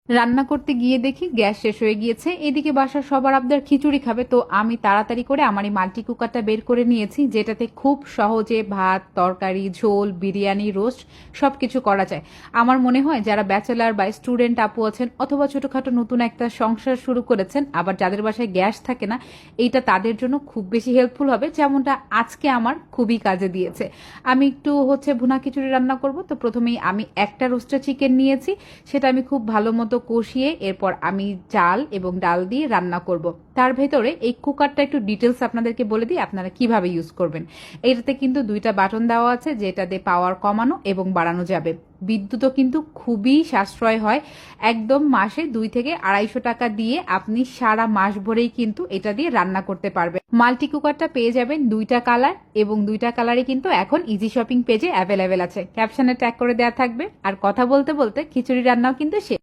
রান্না করতে গিয়ে দেখি গ্যাস শেষ হয়ে গিয়েছে। এদিকে বাসার সবার আবদার খিচুড়ি খাবে, তো আমি তাড়াতাড়ি করে আমার এই মাল্টি কুকারটা বের করে নিয়েছি, যেটাতে খুব সহজে ভাত, তরকারি, ঝোল, বিরিয়ানি, রোস্ট সবকিছু করা যায়। আমার মনে হয় যারা ব্যাচেলার বা স্টুডেন্ট আপু আছেন অথবা ছোটখাটো নতুন একটা সংসার শুরু করেছেন, আবার যাদের বাসায় গ্যাস থাকে না, এইটা তাদের জন্য খুব বেশি হেল্পফুল হবে, যেমনটা আজকে আমার খুবই কাজে দিয়েছে। আমি একটু ভুনা খিচুড়ি রান্না করব, তো প্রথমেই আমি একটা রোস্টেড চিকেন নিয়েছি, সেটা আমি খুব ভালো মতো কষিয়ে এরপর আমি চাল এবং ডাল দিয়ে রান্না করব। তার ভেতরে এই কুকারটা একটু ডিটেলস আপনাদেরকে বলে দিই আপনারা কিভাবে ইউজ করবেন। এটাতে কিন্তু দুইটা বাটন দেওয়া আছে, যেটা দিয়ে পাওয়ার কমানো এবং বাড়ানো যাবে। বিদ্যুৎও কিন্তু খুবই সাশ্রয় হয়, একদম মাসে 2 থেকে 250 টাকা দিয়ে আপনি সারা মাস ভরেই কিন্তু এটা দিয়ে রান্না করতে পারবেন। মাল্টি কুকারটা পেয়ে যাবেন দুইটা কালার, এবং দুইটা কালারই কিন্তু এখন ইজি শপিং পেজে অ্যাভেলেবেল আছে, ক্যাপশনে ট্যাগ করে দেওয়া থাকবে। আর কথা বলতে বলতে খিচুড়ি রান্নাও কিন্তু শেষ।